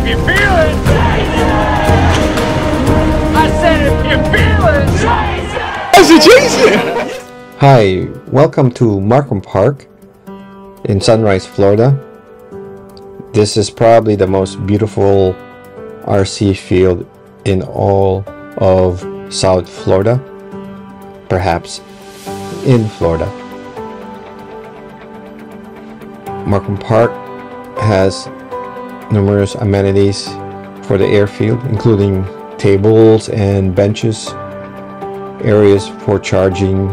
If you feel it, I said if you feel it, Hi, welcome to Markham Park in Sunrise, Florida. This is probably the most beautiful RC field in all of South Florida, perhaps in Florida. Markham Park has numerous amenities for the airfield, including tables and benches, areas for charging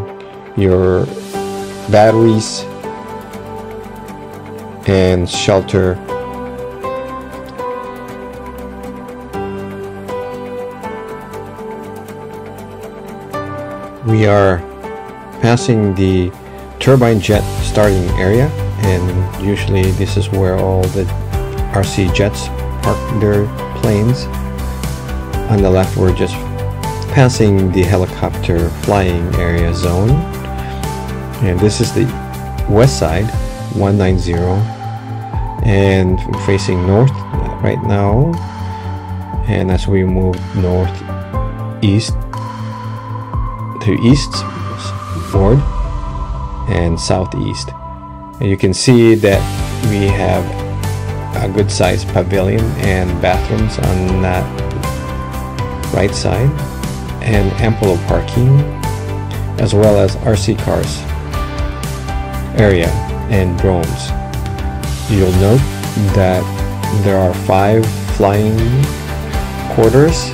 your batteries, and shelter. We are passing the turbine jet starting area, and usually this is where all the RC jets park their planes. On the left, we're just passing the helicopter flying area zone, and this is the west side 190, and facing north right now. And as we move northeast to eastward and southeast, and you can see that we have a good sized pavilion and bathrooms on that right side, and ample of parking, as well as RC cars area and drones. You'll note that there are 5 flying quarters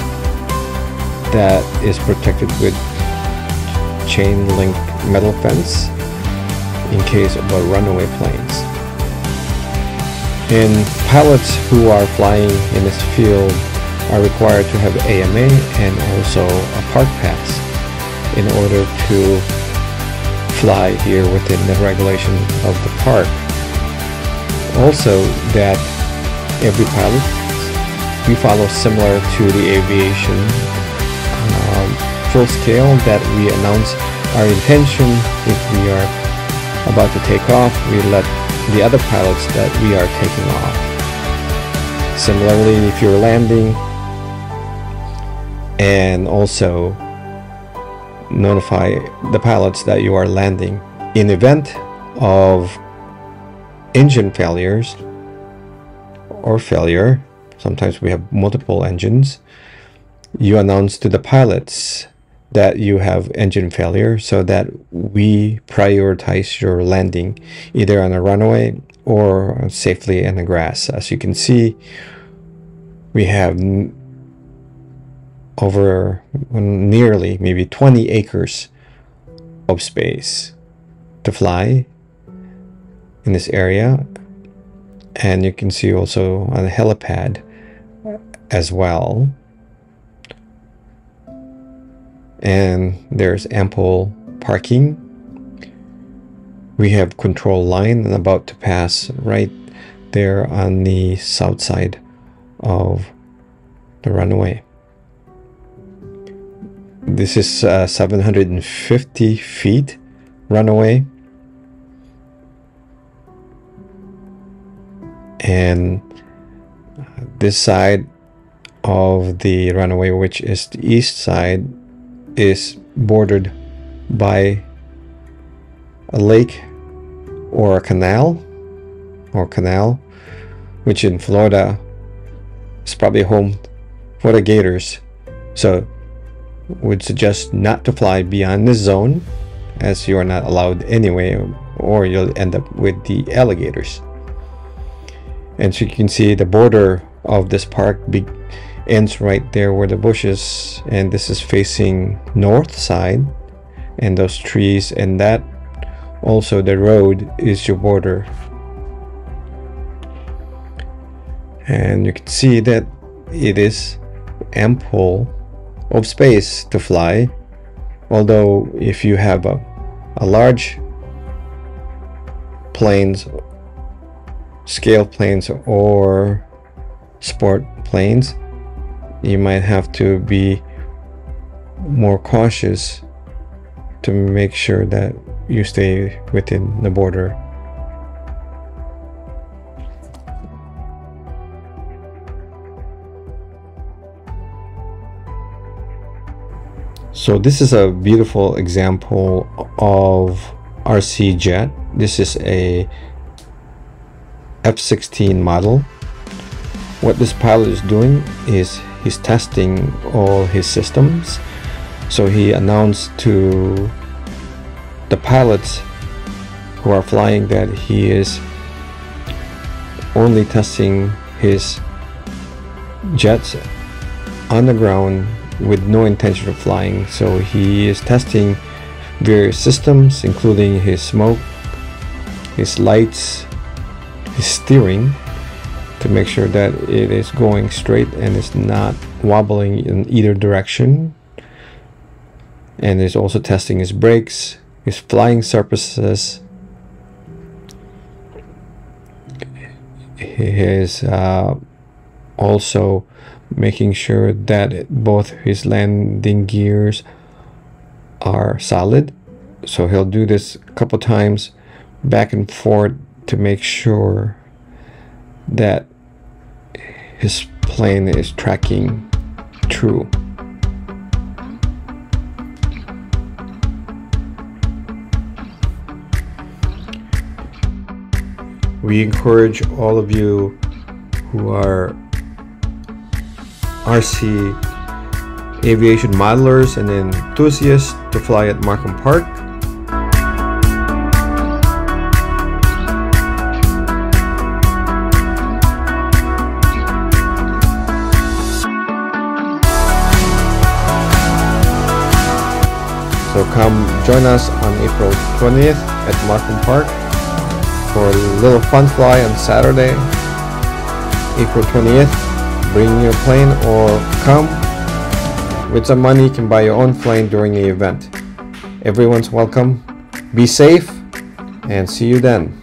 that is protected with chain link metal fence in case of runaway planes. And pilots who are flying in this field are required to have AMA and also a park pass in order to fly here within the regulation of the park. Also, that every pilot, we follow similar to the aviation full scale that we announce our intention. If we are about to take off, we let the other pilots that we are taking off. Similarly, if you're landing, and also notify the pilots that you are landing. In event of engine failures or failure, sometimes we have multiple engines, you announce to the pilots that you have engine failure so that we prioritize your landing either on a runway or safely in the grass. As you can see, we have over nearly maybe 20 acres of space to fly in this area, and you can see also on the helipad as well. And there's ample parking. We have control line and about to pass right there on the south side of the runway. This is 750 feet runway, and this side of the runway, which is the east side, is bordered by a lake or a canal, which in Florida is probably home for the gators. So would suggest not to fly beyond this zone, as you are not allowed anyway, or you'll end up with the alligators. And so you can see the border of this park ends right there where the bushes, and this is facing north side, and those trees, and that also the road is your border. And you can see that it is ample of space to fly, although if you have a large planes, scale planes, or sport planes, you might have to be more cautious to make sure that you stay within the border. So this is a beautiful example of RC jet. This is a F-16 model. What this pilot is doing is he's testing all his systems. So he announced to the pilots who are flying that he is only testing his jets on the ground with no intention of flying. So he is testing various systems, including his smoke, his lights, his steering, to make sure that it is going straight and it's not wobbling in either direction. And he's also testing his brakes, his flying surfaces. He is also making sure that both his landing gears are solid. So he'll do this a couple times back and forth to make sure that his plane is tracking true. We encourage all of you who are RC aviation modelers and enthusiasts to fly at Markham Park. So come join us on April 20th at Markham Park for a little fun fly on Saturday, April 20th. Bring your plane or come with some money. You can buy your own plane during the event. Everyone's welcome. Be safe and see you then.